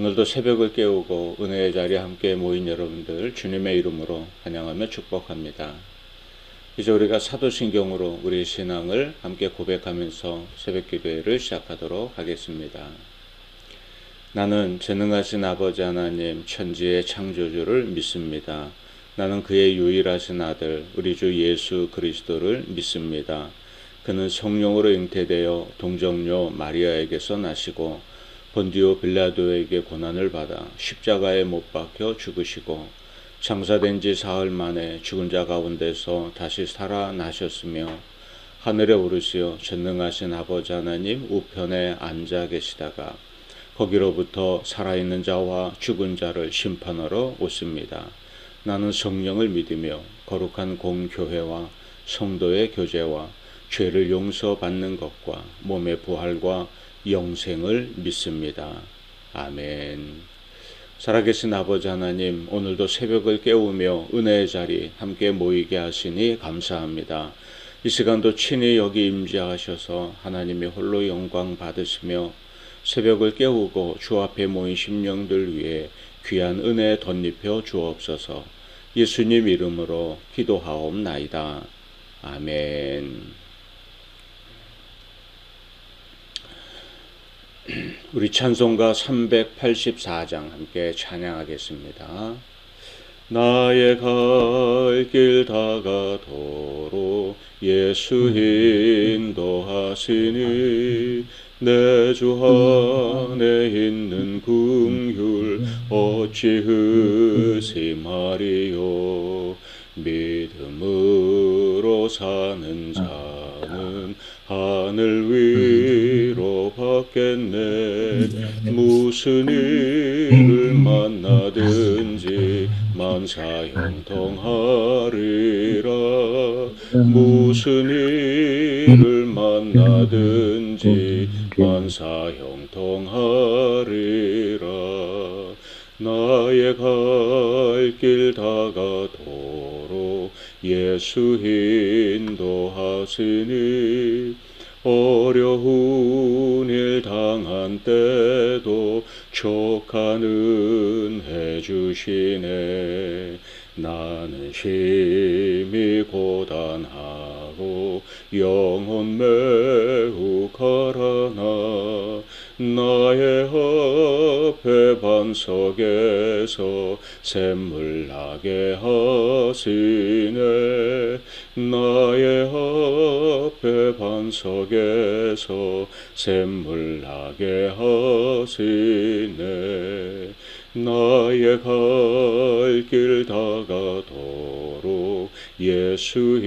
오늘도 새벽을 깨우고 은혜의 자리에 함께 모인 여러분들 주님의 이름으로 환영하며 축복합니다. 이제 우리가 사도신경으로 우리의 신앙을 함께 고백하면서 새벽 기도회를 시작하도록 하겠습니다. 나는 전능하신 아버지 하나님 천지의 창조주를 믿습니다. 나는 그의 유일하신 아들 우리 주 예수 그리스도를 믿습니다. 그는 성령으로 잉태되어 동정녀 마리아에게서 나시고 본디오 빌라도에게 고난을 받아 십자가에 못 박혀 죽으시고 장사된 지 사흘 만에 죽은 자 가운데서 다시 살아나셨으며 하늘에 오르시어 전능하신 아버지 하나님 우편에 앉아 계시다가 거기로부터 살아있는 자와 죽은 자를 심판하러 오십니다. 나는 성령을 믿으며 거룩한 공교회와 성도의 교제와 죄를 용서받는 것과 몸의 부활과 영생을 믿습니다. 아멘. 살아계신 아버지 하나님, 오늘도 새벽을 깨우며 은혜의 자리 함께 모이게 하시니 감사합니다. 이 시간도 친히 여기 임재하셔서 하나님의 홀로 영광 받으시며 새벽을 깨우고 주 앞에 모인 심령들 위해 귀한 은혜 덧입혀 주옵소서. 예수님 이름으로 기도하옵나이다. 아멘. 우리 찬송가 384장 함께 찬양하겠습니다. 나의 갈 길 다가도록 예수 인도하시니 내 주 안에 있는 긍휼 어찌 의심하리요. 믿음으로 사는 자는 하늘 위로 받겠네. 무슨 일을 만나든지 만사형통하리라. 무슨 일을 만나든지 만사형통하리라. 나의 갈 길 다가도록 예수 인도하시니 어려운 일 당한 때도 족한 은혜 주시네. 나는 심히 고단하고 영혼 매우 가라나 나의 앞에 반석에서 샘물 나게 하시네. 나의 앞에 반석에서 샘물 나게 하시네. 나의 갈 길 다가도록 예수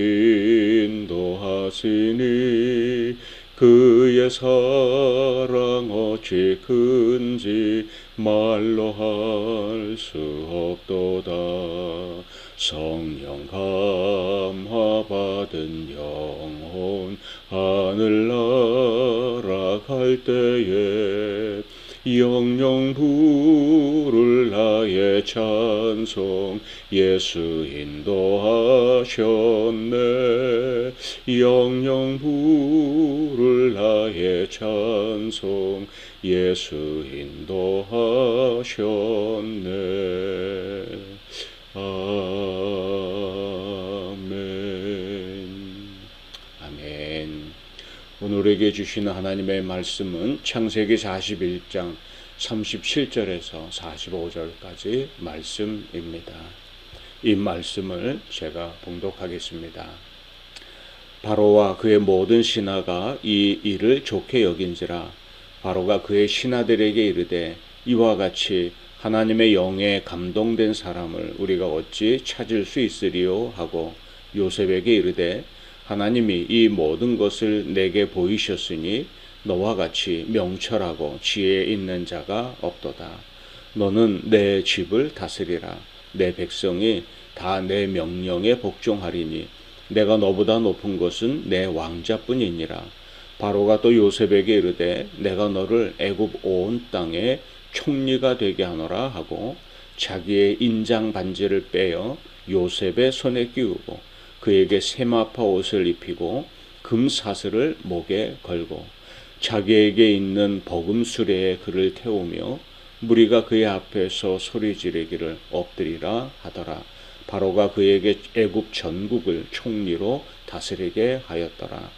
인도하시니 그의 사랑 어찌 큰지 말로 할 수 없도다. 성령 감화 받은 영혼 하늘 날아갈 때에 영영 부를 나의 찬송 예수 인도하셨네. 영영 부를 나의 찬송 예수 인도하셨네. 아멘. 아멘. 오늘에게 주시는 하나님의 말씀은 창세기 41장 37절에서 45절까지 말씀입니다. 이 말씀을 제가 봉독하겠습니다. 바로와 그의 모든 신하가 이 일을 좋게 여긴지라. 바로가 그의 신하들에게 이르되 이와 같이 하나님의 영에 감동된 사람을 우리가 어찌 찾을 수 있으리요 하고 요셉에게 이르되 하나님이 이 모든 것을 내게 보이셨으니 너와 같이 명철하고 지혜 있는 자가 없도다. 너는 내 집을 다스리라. 내 백성이 다 내 명령에 복종하리니 내가 너보다 높은 것은 내 왕자뿐이니라. 바로가 또 요셉에게 이르되 내가 너를 애굽 온 땅에 총리가 되게 하노라 하고 자기의 인장 반지를 빼어 요셉의 손에 끼우고 그에게 세마파 옷을 입히고 금사슬을 목에 걸고 자기에게 있는 버금 수레에 그를 태우며 무리가 그의 앞에서 소리 지르기를 엎드리라 하더라. 바로가 그에게 애굽 전국을 총리로 다스리게 하였더라.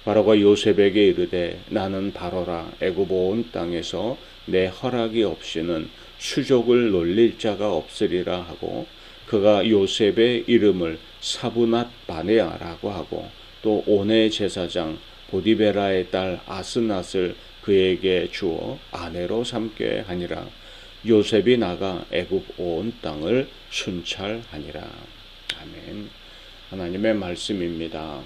바로가 요셉에게 이르되 나는 바로라. 애굽 온 땅에서 내 허락이 없이는 수족을 놀릴 자가 없으리라 하고, 그가 요셉의 이름을 사브낫 바네아라고 하고, 또 온의 제사장 보디베라의 딸 아스낫을 그에게 주어 아내로 삼게 하니라. 요셉이 나가 애굽 온 땅을 순찰하니라. 아멘. 하나님의 말씀입니다.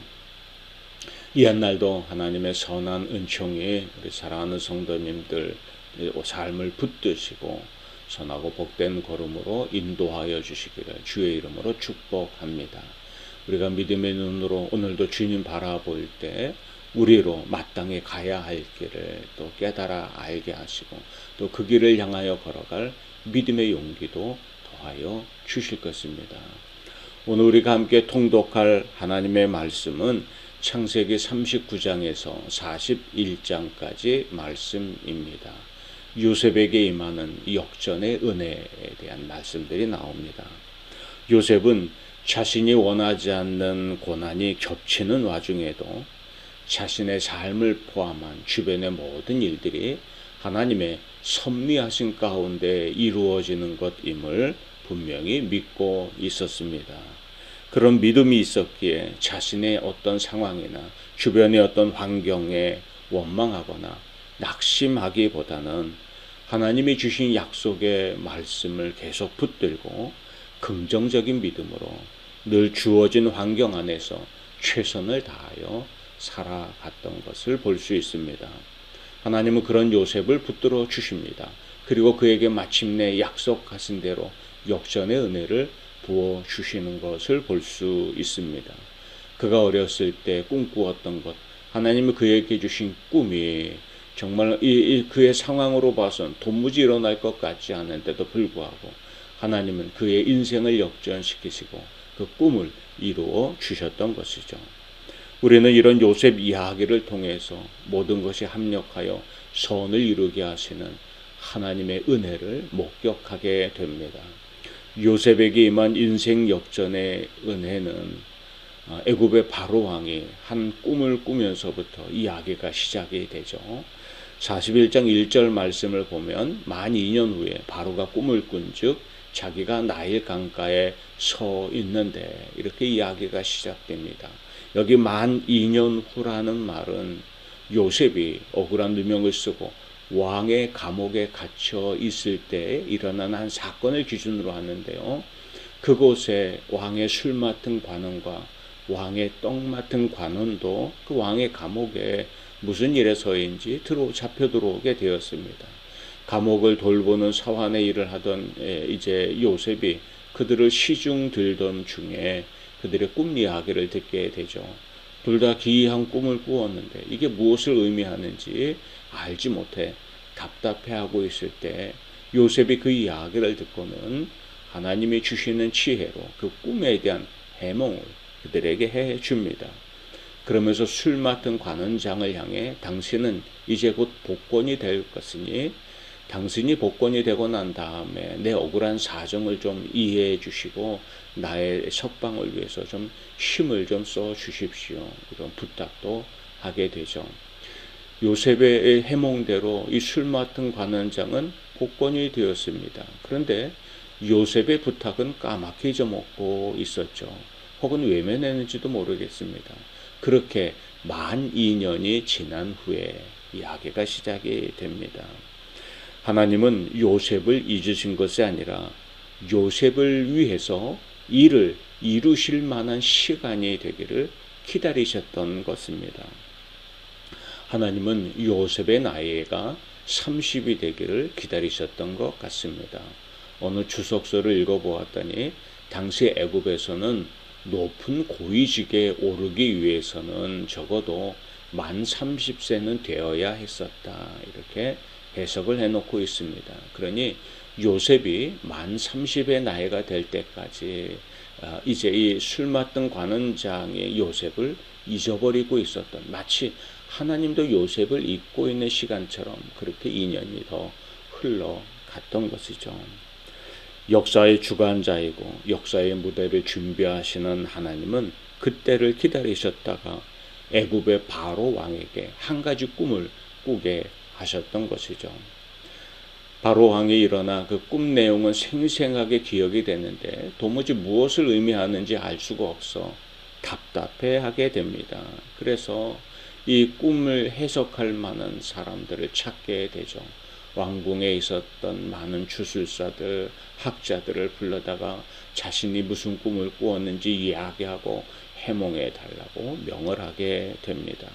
이 한날도 하나님의 선한 은총이 우리 사랑하는 성도님들 삶을 붙드시고 선하고 복된 걸음으로 인도하여 주시기를 주의 이름으로 축복합니다. 우리가 믿음의 눈으로 오늘도 주님 바라볼 때 우리로 마땅히 가야 할 길을 또 깨달아 알게 하시고 또 그 길을 향하여 걸어갈 믿음의 용기도 더하여 주실 것입니다. 오늘 우리가 함께 통독할 하나님의 말씀은 창세기 39장에서 41장까지 말씀입니다. 요셉에게 임하는 역전의 은혜에 대한 말씀들이 나옵니다. 요셉은 자신이 원하지 않는 고난이 겹치는 와중에도 자신의 삶을 포함한 주변의 모든 일들이 하나님의 섭리하신 가운데 이루어지는 것임을 분명히 믿고 있었습니다. 그런 믿음이 있었기에 자신의 어떤 상황이나 주변의 어떤 환경에 원망하거나 낙심하기보다는 하나님이 주신 약속의 말씀을 계속 붙들고 긍정적인 믿음으로 늘 주어진 환경 안에서 최선을 다하여 살아갔던 것을 볼 수 있습니다. 하나님은 그런 요셉을 붙들어 주십니다. 그리고 그에게 마침내 약속하신 대로 역전의 은혜를 부어주시는 것을 볼 수 있습니다. 그가 어렸을 때 꿈꾸었던 것, 하나님이 그에게 주신 꿈이 정말 그의 상황으로 봐선 도무지 일어날 것 같지 않은데도 불구하고 하나님은 그의 인생을 역전시키시고 그 꿈을 이루어 주셨던 것이죠. 우리는 이런 요셉 이야기를 통해서 모든 것이 합력하여 선을 이루게 하시는 하나님의 은혜를 목격하게 됩니다. 요셉에게 임한 인생 역전의 은혜는 애굽의 바로 왕이 한 꿈을 꾸면서부터 이야기가 시작이 되죠. 41장 1절 말씀을 보면 만 2년 후에 바로가 꿈을 꾼즉 자기가 나일 강가에 서 있는데 이렇게 이야기가 시작됩니다. 여기 만 2년 후라는 말은 요셉이 억울한 누명을 쓰고 왕의 감옥에 갇혀 있을 때 일어난 한 사건을 기준으로 하는데요. 그곳에 왕의 술 맡은 관원과 왕의 떡 맡은 관원도 그 왕의 감옥에 무슨 일에서인지 잡혀 들어오게 되었습니다. 감옥을 돌보는 사환의 일을 하던 이제 요셉이 그들을 시중 들던 중에 그들의 꿈 이야기를 듣게 되죠. 둘 다 기이한 꿈을 꾸었는데 이게 무엇을 의미하는지 알지 못해 답답해하고 있을 때 요셉이 그 이야기를 듣고는 하나님이 주시는 지혜로 그 꿈에 대한 해몽을 그들에게 해줍니다. 그러면서 술 맡은 관원장을 향해 당신은 이제 곧 복권이 될 것이니 당신이 복권이 되고 난 다음에 내 억울한 사정을 좀 이해해 주시고 나의 석방을 위해서 좀 힘을 좀 써 주십시오. 이런 부탁도 하게 되죠. 요셉의 해몽대로 이 술 맡은 관원장은 복권이 되었습니다. 그런데 요셉의 부탁은 까맣게 잊어먹고 있었죠. 혹은 외면했는지도 모르겠습니다. 그렇게 만 2년이 지난 후에 이야기가 시작이 됩니다. 하나님은 요셉을 잊으신 것이 아니라 요셉을 위해서 일을 이루실 만한 시간이 되기를 기다리셨던 것입니다. 하나님은 요셉의 나이가 30이 되기를 기다리셨던 것 같습니다. 어느 주석서를 읽어보았더니 당시 애굽에서는 높은 고위직에 오르기 위해서는 적어도 만 30세는 되어야 했었다. 이렇게 해석을 해놓고 있습니다. 그러니 요셉이 만 30의 나이가 될 때까지 이제 이 술 맡은 관원장의 요셉을 잊어버리고 있었던, 마치 하나님도 요셉을 잊고 있는 시간처럼 그렇게 2년이 더 흘러갔습니다. 갔던 것이죠. 역사의 주관자이고 역사의 무대를 준비하시는 하나님은 그때를 기다리셨다가 애굽의 바로 왕에게 한 가지 꿈을 꾸게 하셨던 것이죠. 바로 왕이 일어나 그 꿈 내용은 생생하게 기억이 되는데 도무지 무엇을 의미하는지 알 수가 없어 답답해하게 됩니다. 그래서 이 꿈을 해석할 만한 사람들을 찾게 되죠. 왕궁에 있었던 많은 주술사들, 학자들을 불러다가 자신이 무슨 꿈을 꾸었는지 이야기하고 해몽해 달라고 명을 하게 됩니다.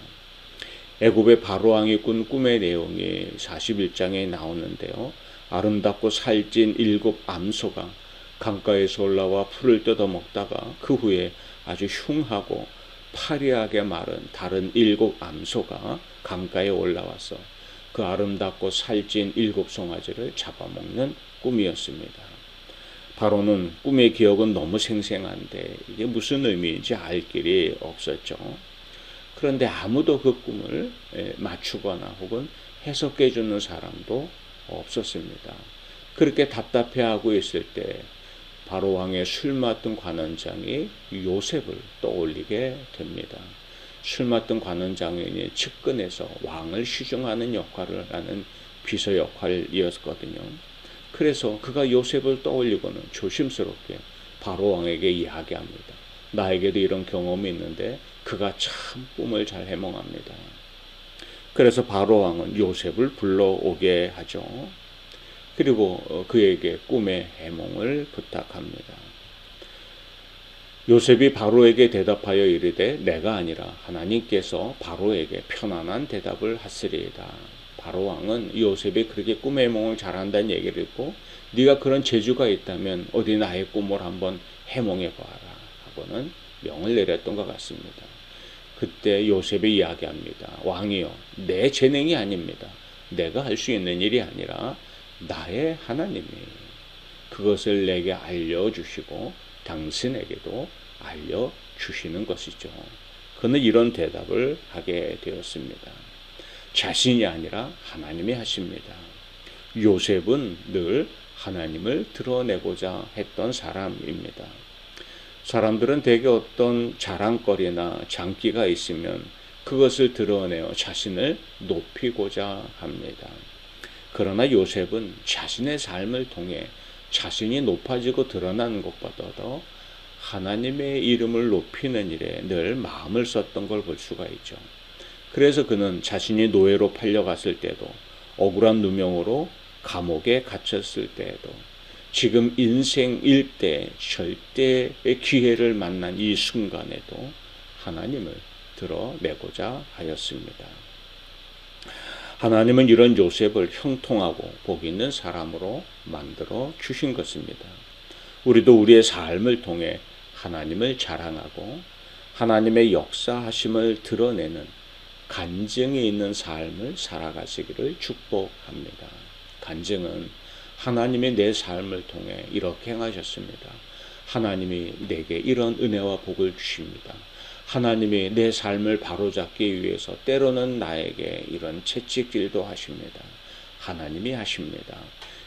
애굽의 바로왕이 꾼 꿈의 내용이 41장에 나오는데요. 아름답고 살찐 7 암소가 강가에서 올라와 풀을 뜯어먹다가 그 후에 아주 흉하고 파리하게 마른 다른 7 암소가 강가에 올라와서 그 아름답고 살찐 7 송아지를 잡아먹는 꿈이었습니다. 바로는 꿈의 기억은 너무 생생한데 이게 무슨 의미인지 알 길이 없었죠. 그런데 아무도 그 꿈을 맞추거나 혹은 해석해 주는 사람도 없었습니다. 그렇게 답답해하고 있을 때 바로 왕의 술 맡은 관원장이 요셉을 떠올리게 됩니다. 술 맡은 관원장이 측근에서 왕을 시중하는 역할을 하는 비서 역할이었거든요. 그래서 그가 요셉을 떠올리고는 조심스럽게 바로 왕에게 이야기합니다. 나에게도 이런 경험이 있는데 그가 참 꿈을 잘 해몽합니다. 그래서 바로 왕은 요셉을 불러오게 하죠. 그리고 그에게 꿈의 해몽을 부탁합니다. 요셉이 바로에게 대답하여 이르되 내가 아니라 하나님께서 바로에게 편안한 대답을 하시리이다. 바로 왕은 요셉이 그렇게 꿈의 해몽을 잘한다는 얘기를 듣고 네가 그런 재주가 있다면 어디 나의 꿈을 한번 해몽해 봐라 하고는 명을 내렸던 것 같습니다. 그때 요셉이 이야기합니다. 왕이여, 내 재능이 아닙니다. 내가 할 수 있는 일이 아니라 나의 하나님이 그것을 내게 알려주시고 당신에게도 알려주시는 것이죠. 그는 이런 대답을 하게 되었습니다. 자신이 아니라 하나님이 하십니다. 요셉은 늘 하나님을 드러내고자 했던 사람입니다. 사람들은 대개 어떤 자랑거리나 장기가 있으면 그것을 드러내어 자신을 높이고자 합니다. 그러나 요셉은 자신의 삶을 통해 자신이 높아지고 드러나는 것보다도 하나님의 이름을 높이는 일에 늘 마음을 썼던 걸 볼 수가 있죠. 그래서 그는 자신이 노예로 팔려갔을 때도 억울한 누명으로 감옥에 갇혔을 때에도 지금 인생 일대 절대의 기회를 만난 이 순간에도 하나님을 드러내고자 하였습니다. 하나님은 이런 요셉을 형통하고 복 있는 사람으로 만들어 주신 것입니다. 우리도 우리의 삶을 통해 하나님을 자랑하고 하나님의 역사하심을 드러내는 간증이 있는 삶을 살아가시기를 축복합니다. 간증은 하나님이 내 삶을 통해 이렇게 행하셨습니다. 하나님이 내게 이런 은혜와 복을 주십니다. 하나님이 내 삶을 바로잡기 위해서 때로는 나에게 이런 채찍질도 하십니다. 하나님이 하십니다.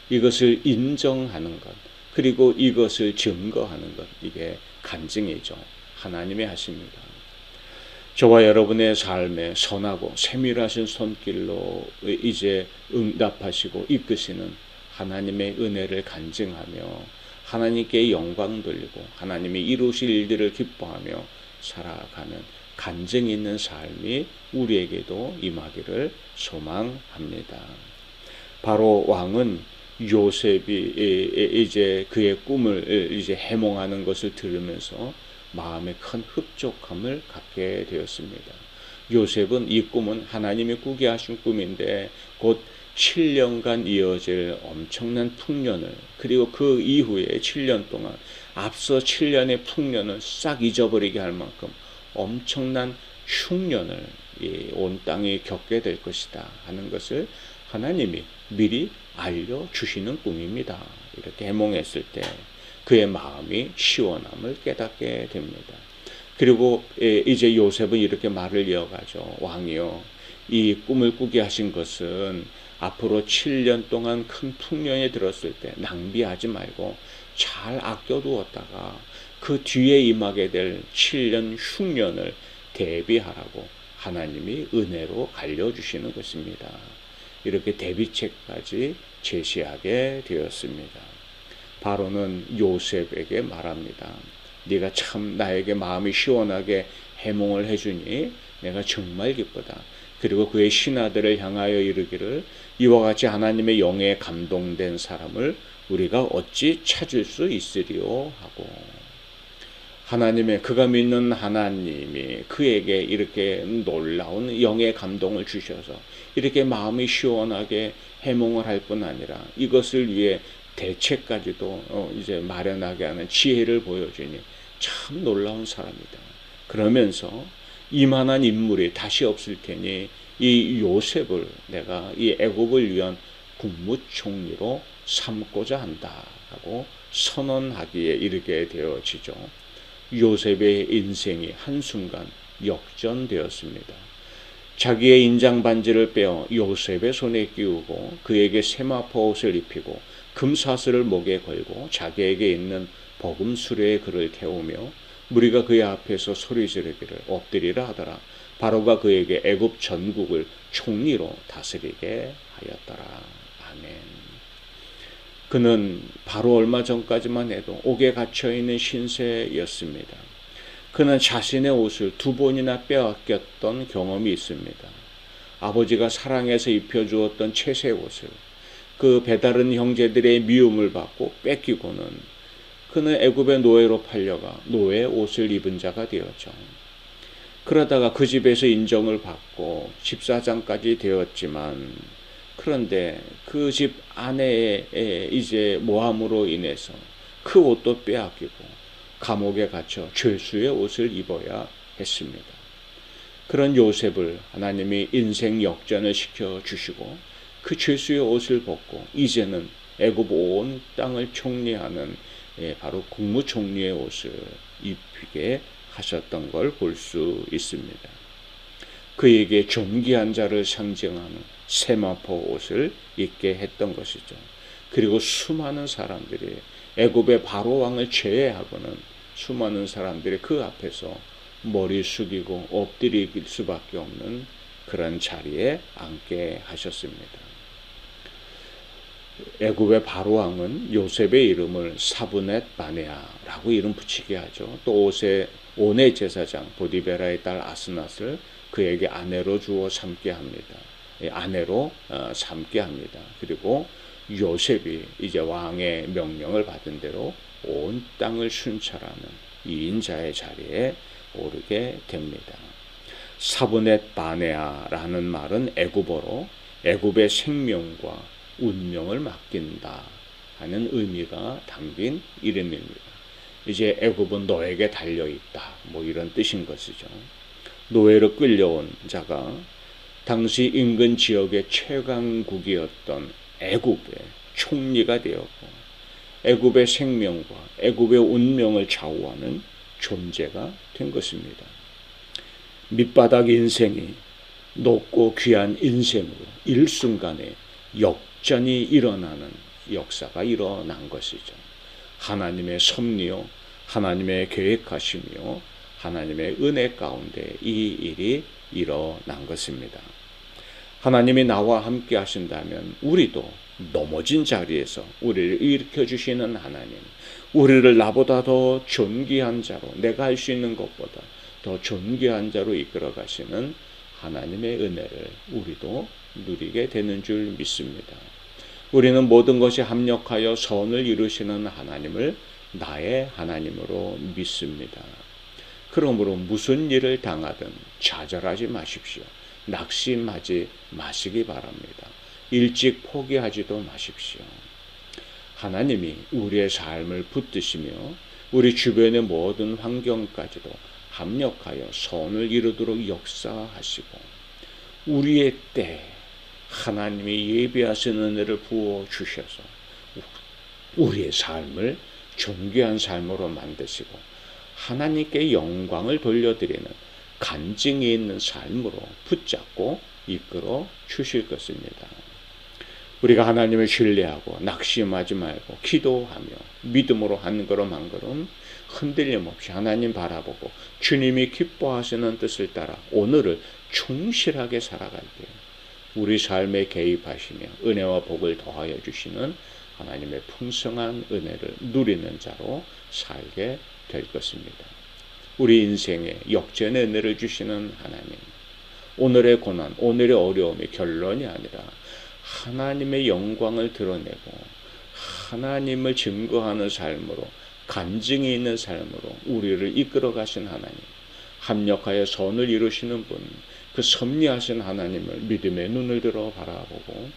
이것을 인정하는 것, 그리고 이것을 증거하는 것, 이게 간증이죠. 하나님이 하십니다. 저와 여러분의 삶에 선하고 세밀하신 손길로 이제 응답하시고 이끄시는 하나님의 은혜를 간증하며 하나님께 영광 돌리고 하나님이 이루실 일들을 기뻐하며 살아가는 간증 있는 삶이 우리에게도 임하기를 소망합니다. 바로 왕은 요셉이 이제 그의 꿈을 이제 해몽하는 것을 들으면서 마음에 큰 흡족함을 갖게 되었습니다. 요셉은 이 꿈은 하나님이 꾸게 하신 꿈인데 곧 7년간 이어질 엄청난 풍년을, 그리고 그 이후에 7년 동안 앞서 7년의 풍년을 싹 잊어버리게 할 만큼 엄청난 흉년을 온 땅에 겪게 될 것이다 하는 것을 하나님이 미리 알려주시는 꿈입니다. 이렇게 해몽했을 때 그의 마음이 시원함을 깨닫게 됩니다. 그리고 이제 요셉은 이렇게 말을 이어가죠. 왕이여, 이 꿈을 꾸게 하신 것은 앞으로 7년 동안 큰 풍년이 들었을 때 낭비하지 말고 잘 아껴두었다가 그 뒤에 임하게 될 7년 흉년을 대비하라고 하나님이 은혜로 알려주시는 것입니다. 이렇게 대비책까지 제시하게 되었습니다. 바로는 요셉에게 말합니다. 네가 참 나에게 마음이 시원하게 해몽을 해주니 내가 정말 기쁘다. 그리고 그의 신하들을 향하여 이르기를 이와 같이 하나님의 영에 감동된 사람을 우리가 어찌 찾을 수 있으리요 하고, 하나님의 그가 믿는 하나님이 그에게 이렇게 놀라운 영의 감동을 주셔서 이렇게 마음이 시원하게 해몽을 할 뿐 아니라 이것을 위해 대책까지도 이제 마련하게 하는 지혜를 보여주니 참 놀라운 사람이다. 그러면서 이만한 인물이 다시 없을 테니 이 요셉을 내가 이 애굽을 위한 국무총리로 삼고자 한다 하고 선언하기에 이르게 되어지죠. 요셉의 인생이 한순간 역전되었습니다. 자기의 인장 반지를 빼어 요셉의 손에 끼우고 그에게 세마포 옷을 입히고 금사슬을 목에 걸고 자기에게 있는 버금 수레에 그를 태우며 무리가 그의 앞에서 소리 지르기를 엎드리라 하더라. 바로가 그에게 애굽 전국을 총리로 다스리게 하였더라. 아멘. 그는 바로 얼마 전까지만 해도 옥에 갇혀있는 신세였습니다. 그는 자신의 옷을 2번이나 빼앗겼던 경험이 있습니다. 아버지가 사랑해서 입혀주었던 채색 옷을 그 배다른 형제들의 미움을 받고 뺏기고는 그는 애굽의 노예로 팔려가 노예 옷을 입은 자가 되었죠. 그러다가 그 집에서 인정을 받고 집사장까지 되었지만, 그런데 그 집 아내의 이제 모함으로 인해서 그 옷도 빼앗기고 감옥에 갇혀 죄수의 옷을 입어야 했습니다. 그런 요셉을 하나님이 인생 역전을 시켜주시고 그 죄수의 옷을 벗고 이제는 애굽 온 땅을 총리하는 바로 국무총리의 옷을 입히게 하셨던 걸 볼 수 있습니다. 그에게 존귀한 자를 상징하는 세마포 옷을 입게 했던 것이죠. 그리고 수많은 사람들이 애굽의 바로 왕을 제외하고는 수많은 사람들이 그 앞에서 머리 숙이고 엎드릴 수밖에 없는 그런 자리에 앉게 하셨습니다. 애굽의 바로 왕은 요셉의 이름을 사브넷 바네아라고 이름 붙이게 하죠. 또 온의 제사장 보디베라의 딸 아스낫을 그에게 아내로 주어 삼게 합니다. 아내로 삼게 합니다. 그리고 요셉이 이제 왕의 명령을 받은 대로 온 땅을 순찰하는 2인자의 자리에 오르게 됩니다. 사브넷 바네아라는 말은 애굽어로 애굽의 생명과 운명을 맡긴다 하는 의미가 담긴 이름입니다. 이제 애굽은 너에게 달려있다, 뭐 이런 뜻인 것이죠. 노예로 끌려온 자가 당시 인근 지역의 최강국이었던 애굽의 총리가 되었고 애굽의 생명과 애굽의 운명을 좌우하는 존재가 된 것입니다. 밑바닥 인생이 높고 귀한 인생으로 일순간에 역전이 일어나는 역사가 일어난 것이죠. 하나님의 섭리요, 하나님의 계획하심이요, 하나님의 은혜 가운데 이 일이 일어난 것입니다. 하나님이 나와 함께 하신다면 우리도 넘어진 자리에서 우리를 일으켜 주시는 하나님, 우리를 나보다 더 존귀한 자로, 내가 할 수 있는 것보다 더 존귀한 자로 이끌어 가시는 하나님의 은혜를 우리도 누리게 되는 줄 믿습니다. 우리는 모든 것이 합력하여 선을 이루시는 하나님을 나의 하나님으로 믿습니다. 그러므로 무슨 일을 당하든 좌절하지 마십시오. 낙심하지 마시기 바랍니다. 일찍 포기하지도 마십시오. 하나님이 우리의 삶을 붙드시며 우리 주변의 모든 환경까지도 합력하여 선을 이루도록 역사하시고 우리의 때 하나님이 예비하신 은혜를 부어 주셔서 우리의 삶을 존귀한 삶으로 만드시고 하나님께 영광을 돌려드리는 간증이 있는 삶으로 붙잡고 이끌어 주실 것입니다. 우리가 하나님을 신뢰하고 낙심하지 말고 기도하며 믿음으로 한 걸음 한 걸음 흔들림 없이 하나님 바라보고 주님이 기뻐하시는 뜻을 따라 오늘을 충실하게 살아갈 때 우리 삶에 개입하시며 은혜와 복을 더하여 주시는 하나님의 풍성한 은혜를 누리는 자로 살게 될 것입니다. 우리 인생에 역전의 은혜를 주시는 하나님, 오늘의 고난, 오늘의 어려움의 결론이 아니라 하나님의 영광을 드러내고 하나님을 증거하는 삶으로, 간증이 있는 삶으로 우리를 이끌어 가신 하나님, 합력하여 선을 이루시는 분, 그 섭리하신 하나님을 믿음의 눈을 들어 바라보고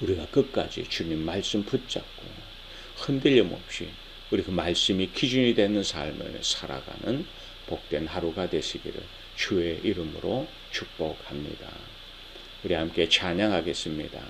우리가 끝까지 주님 말씀 붙잡고 흔들림 없이 우리 그 말씀이 기준이 되는 삶을 살아가는 복된 하루가 되시기를 주의 이름으로 축복합니다. 우리 함께 찬양하겠습니다.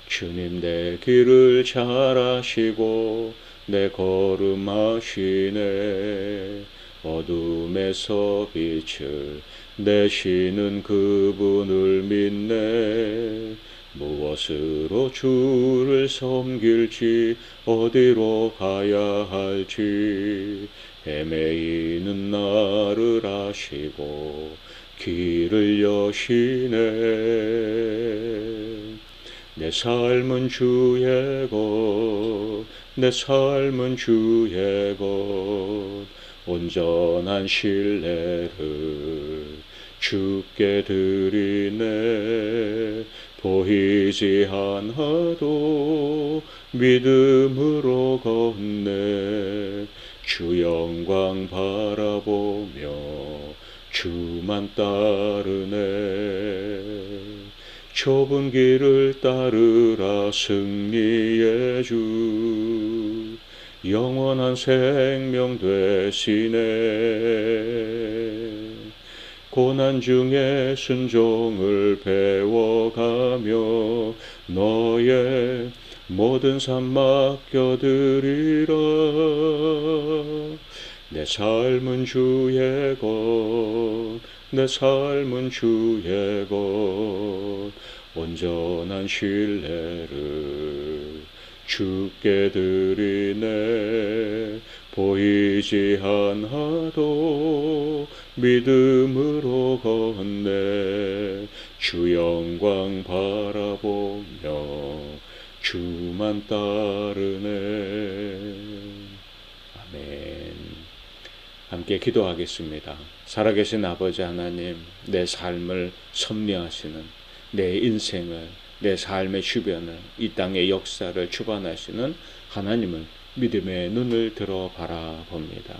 주님 내 길을 잘 아시고 내 걸음 아시네. 어둠에서 빛을 내시는 그분을 믿네. 무엇으로 주를 섬길지 어디로 가야 할지 헤매이는 나를 아시고 길을 여시네. 내 삶은 주의 것, 내 삶은 주의 것, 온전한 신뢰를 주께 드리네. 보이지 않아도 믿음으로 걷네. 주 영광 바라보며 주만 따르네. 좁은 길을 따르라 승리의 주 영원한 생명 되시네. 고난 중에 순종을 배워가며 너의 모든 삶 맡겨드리라. 내 삶은 주의 것, 내 삶은 주의 것, 온전한 신뢰를 주께 드리네. 보이지 않아도 믿음으로 걷네. 주 영광 바라보며 주만 따르네. 아멘. 함께 기도하겠습니다. 살아계신 아버지 하나님, 내 삶을 섭리하시는, 내 인생을, 내 삶의 주변을, 이 땅의 역사를 주관하시는 하나님을 믿음의 눈을 들어 바라봅니다.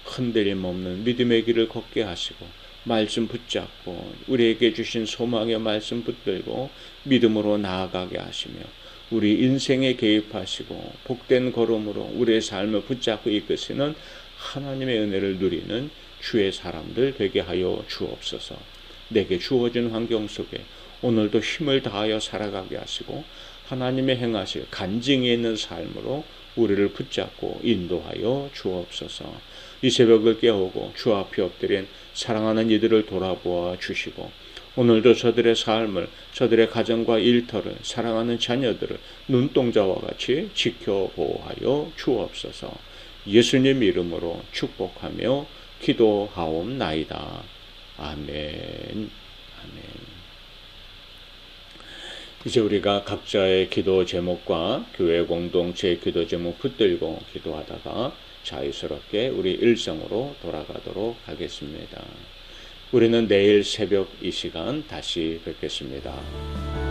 흔들림 없는 믿음의 길을 걷게 하시고 말씀 붙잡고 우리에게 주신 소망의 말씀 붙들고 믿음으로 나아가게 하시며 우리 인생에 개입하시고 복된 걸음으로 우리의 삶을 붙잡고 이끄시는 하나님의 은혜를 누리는 주의 사람들 되게 하여 주옵소서. 내게 주어진 환경 속에 오늘도 힘을 다하여 살아가게 하시고 하나님의 행하실 간증이 있는 삶으로 우리를 붙잡고 인도하여 주옵소서. 이 새벽을 깨우고 주 앞에 엎드린 사랑하는 이들을 돌아보아 주시고 오늘도 저들의 삶을, 저들의 가정과 일터를, 사랑하는 자녀들을 눈동자와 같이 지켜 보호하여 주옵소서. 예수님 이름으로 축복하며 기도하옵나이다. 아멘. 아멘. 이제 우리가 각자의 기도 제목과 교회 공동체의 기도 제목 붙들고 기도하다가 자유스럽게 우리 일상으로 돌아가도록 하겠습니다. 우리는 내일 새벽 이 시간 다시 뵙겠습니다.